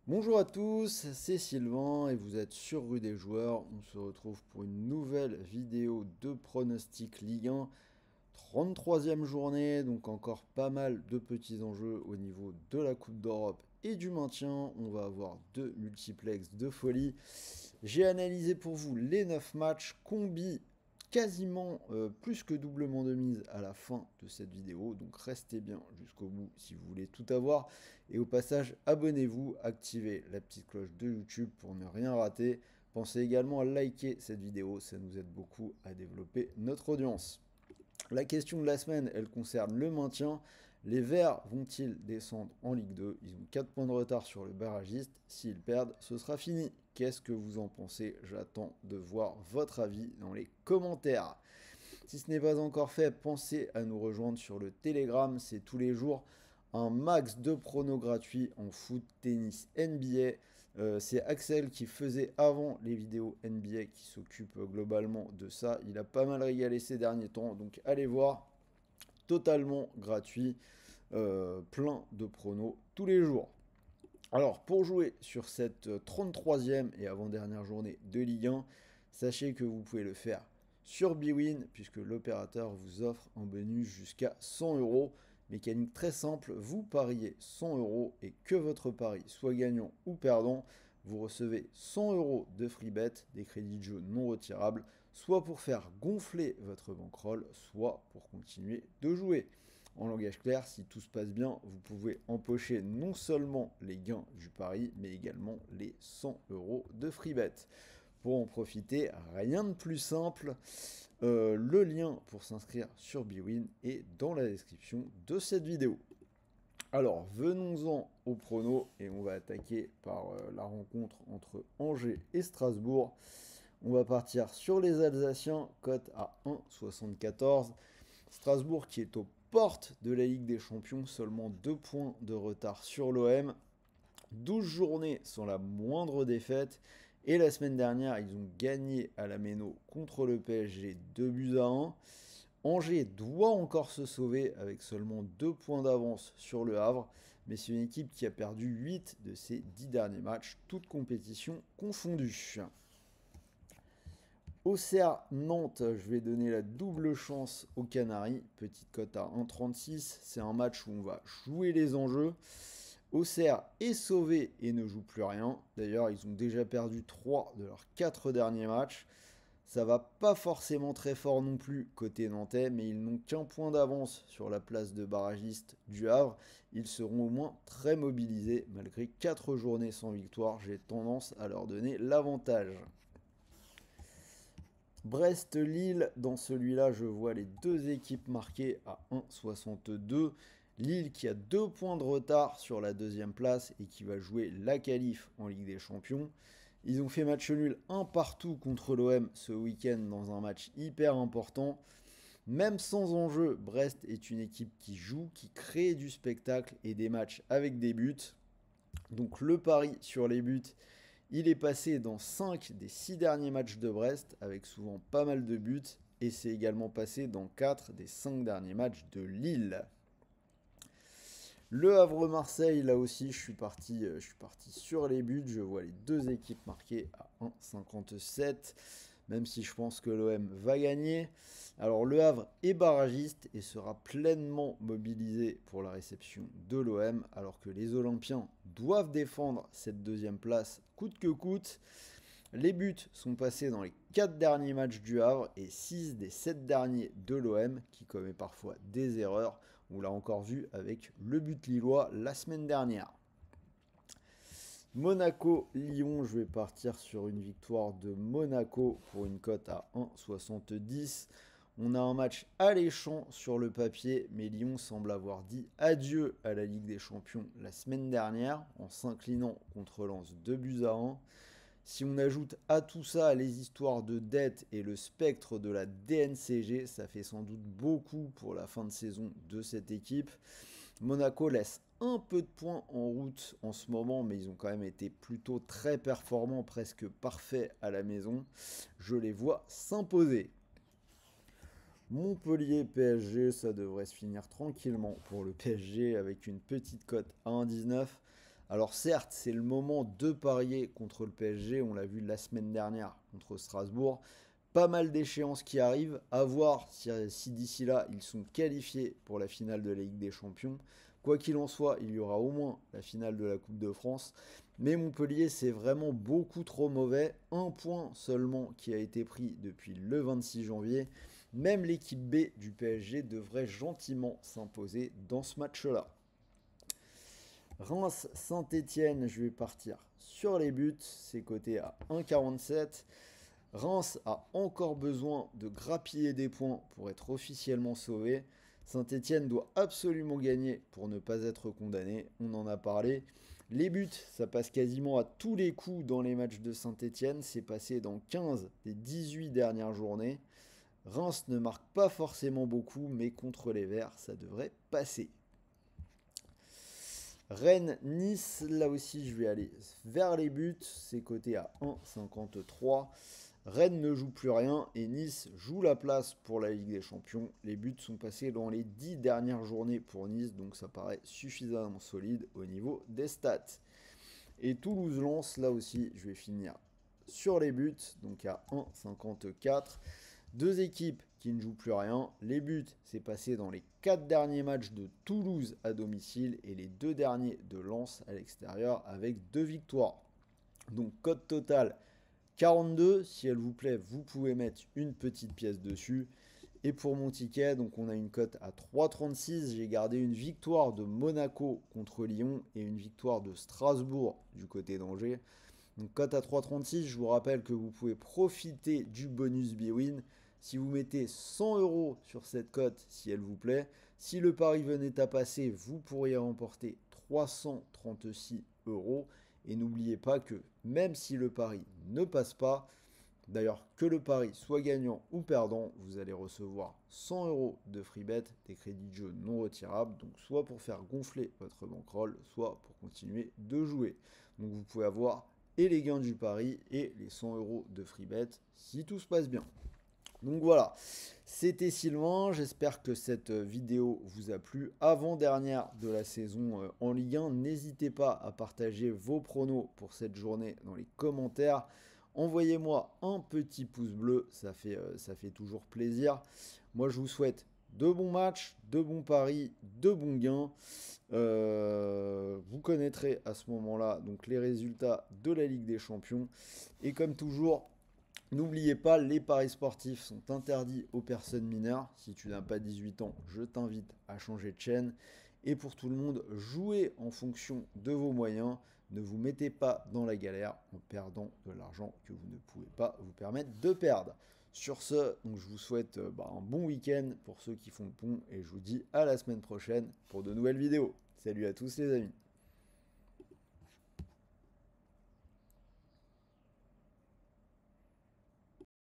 Bonjour à tous, c'est Sylvain et vous êtes sur Rue des Joueurs. On se retrouve pour une nouvelle vidéo de pronostic Ligue 1. 33e journée, donc encore pas mal de petits enjeux au niveau de la Coupe d'Europe et du maintien. On va avoir deux multiplex de folie. J'ai analysé pour vous les 9 matchs, combi quasiment plus que doublement de mise à la fin de cette vidéo, donc restez bien jusqu'au bout si vous voulez tout avoir. Et au passage, abonnez-vous, activez la petite cloche de YouTube pour ne rien rater. Pensez également à liker cette vidéo, ça nous aide beaucoup à développer notre audience. La question de la semaine, elle concerne le maintien. Les Verts vont-ils descendre en Ligue 2? Ils ont 4 points de retard sur le barragiste. S'ils perdent, ce sera fini. Qu'est-ce que vous en pensez? J'attends de voir votre avis dans les commentaires. Si ce n'est pas encore fait, pensez à nous rejoindre sur le Telegram. C'est tous les jours un max de pronos gratuits en foot, tennis, NBA. C'est Axel qui faisait avant les vidéos NBA qui s'occupe globalement de ça. Il a pas mal régalé ces derniers temps, donc allez voir, totalement gratuit, plein de pronos tous les jours. Alors pour jouer sur cette 33e et avant-dernière journée de Ligue 1, sachez que vous pouvez le faire sur Bwin puisque l'opérateur vous offre un bonus jusqu'à 100 euros. Mécanique très simple, vous pariez 100 euros et que votre pari soit gagnant ou perdant, vous recevez 100 euros de free bet, des crédits de jeu non retirables, soit pour faire gonfler votre bankroll, soit pour continuer de jouer. En langage clair, si tout se passe bien, vous pouvez empocher non seulement les gains du pari, mais également les 100 euros de free bet. Pour en profiter, rien de plus simple. Le lien pour s'inscrire sur Bwin est dans la description de cette vidéo. Alors, venons-en au prono et on va attaquer par la rencontre entre Angers et Strasbourg. On va partir sur les Alsaciens, cote à 1,74. Strasbourg qui est aux portes de la Ligue des Champions, seulement 2 points de retard sur l'OM. 12 journées sans la moindre défaite. Et la semaine dernière, ils ont gagné à la Méno contre le PSG 2 buts à 1. Angers doit encore se sauver avec seulement 2 points d'avance sur le Havre, mais c'est une équipe qui a perdu 8 de ses 10 derniers matchs, toutes compétitions confondues. Auxerre-Nantes, je vais donner la double chance aux Canaries, petite cote à 1,36. C'est un match où on va jouer les enjeux. Auxerre est sauvé et ne joue plus rien. D'ailleurs, ils ont déjà perdu 3 de leurs 4 derniers matchs. Ça va pas forcément très fort non plus côté nantais, mais ils n'ont qu'un point d'avance sur la place de barragiste du Havre. Ils seront au moins très mobilisés. Malgré 4 journées sans victoire, j'ai tendance à leur donner l'avantage. Brest-Lille, dans celui-là, je vois les deux équipes marquées à 1,62. Lille qui a 2 points de retard sur la deuxième place et qui va jouer la qualif en Ligue des Champions. Ils ont fait match nul un partout contre l'OM ce week-end dans un match hyper important. Même sans enjeu, Brest est une équipe qui joue, qui crée du spectacle et des matchs avec des buts. Donc le pari sur les buts, il est passé dans 5 des 6 derniers matchs de Brest, avec souvent pas mal de buts, et c'est également passé dans 4 des 5 derniers matchs de Lille. Le Havre-Marseille, là aussi, je suis parti sur les buts. Je vois les deux équipes marquées à 1,57, même si je pense que l'OM va gagner. Alors, le Havre est barragiste et sera pleinement mobilisé pour la réception de l'OM, alors que les Olympiens doivent défendre cette deuxième place coûte que coûte. Les buts sont passés dans les 4 derniers matchs du Havre et 6 des 7 derniers de l'OM, qui commet parfois des erreurs. On l'a encore vu avec le but lillois la semaine dernière. Monaco-Lyon, je vais partir sur une victoire de Monaco pour une cote à 1,70. On a un match alléchant sur le papier, mais Lyon semble avoir dit adieu à la Ligue des Champions la semaine dernière en s'inclinant contre Lens 2 buts à 1. Si on ajoute à tout ça les histoires de dette et le spectre de la DNCG, ça fait sans doute beaucoup pour la fin de saison de cette équipe. Monaco laisse un peu de points en route en ce moment, mais ils ont quand même été plutôt très performants, presque parfaits à la maison. Je les vois s'imposer. Montpellier-PSG, ça devrait se finir tranquillement pour le PSG avec une petite cote à 1,19. Alors certes, c'est le moment de parier contre le PSG, on l'a vu la semaine dernière contre Strasbourg. Pas mal d'échéances qui arrivent, à voir si d'ici là ils sont qualifiés pour la finale de la Ligue des Champions. Quoi qu'il en soit, il y aura au moins la finale de la Coupe de France. Mais Montpellier, c'est vraiment beaucoup trop mauvais. Un point seulement qui a été pris depuis le 26 janvier. Même l'équipe B du PSG devrait gentiment s'imposer dans ce match-là. Reims-Saint-Étienne, je vais partir sur les buts, c'est coté à 1,47. Reims a encore besoin de grappiller des points pour être officiellement sauvé. Saint-Étienne doit absolument gagner pour ne pas être condamné, on en a parlé. Les buts, ça passe quasiment à tous les coups dans les matchs de Saint-Étienne, c'est passé dans 15 des 18 dernières journées. Reims ne marque pas forcément beaucoup, mais contre les Verts, ça devrait passer. Rennes-Nice, là aussi je vais aller vers les buts, c'est coté à 1,53. Rennes ne joue plus rien et Nice joue la place pour la Ligue des Champions. Les buts sont passés dans les 10 dernières journées pour Nice, donc ça paraît suffisamment solide au niveau des stats. Et Toulouse-Lens, là aussi je vais finir sur les buts, donc à 1,54. Deux équipes qui ne jouent plus rien. Les buts, c'est passé dans les 4 derniers matchs de Toulouse à domicile et les 2 derniers de Lens à l'extérieur avec 2 victoires. Donc cote totale 42. Si elle vous plaît, vous pouvez mettre une petite pièce dessus. Et pour mon ticket, donc on a une cote à 3,36. J'ai gardé une victoire de Monaco contre Lyon et une victoire de Strasbourg du côté d'Angers. Donc cote à 3,36, je vous rappelle que vous pouvez profiter du bonus Bwin. Si vous mettez 100 € sur cette cote, si elle vous plaît, si le pari venait à passer, vous pourriez remporter 336 €. Et n'oubliez pas que même si le pari ne passe pas, d'ailleurs que le pari soit gagnant ou perdant, vous allez recevoir 100 € de free bet, des crédits de jeu non retirables, donc soit pour faire gonfler votre bankroll, soit pour continuer de jouer. Donc vous pouvez avoir et les gains du pari et les 100 € de free bet si tout se passe bien. Donc voilà, c'était Sylvain, j'espère que cette vidéo vous a plu. Avant-dernière de la saison en Ligue 1, n'hésitez pas à partager vos pronos pour cette journée dans les commentaires. Envoyez-moi un petit pouce bleu, ça fait toujours plaisir. Moi je vous souhaite de bons matchs, de bons paris, de bons gains. Vous connaîtrez à ce moment-là donc les résultats de la Ligue des Champions. Et comme toujours, n'oubliez pas, les paris sportifs sont interdits aux personnes mineures. Si tu n'as pas 18 ans, je t'invite à changer de chaîne. Et pour tout le monde, jouez en fonction de vos moyens. Ne vous mettez pas dans la galère en perdant de l'argent que vous ne pouvez pas vous permettre de perdre. Sur ce, donc je vous souhaite un bon week-end pour ceux qui font le pont et je vous dis à la semaine prochaine pour de nouvelles vidéos. Salut à tous les amis.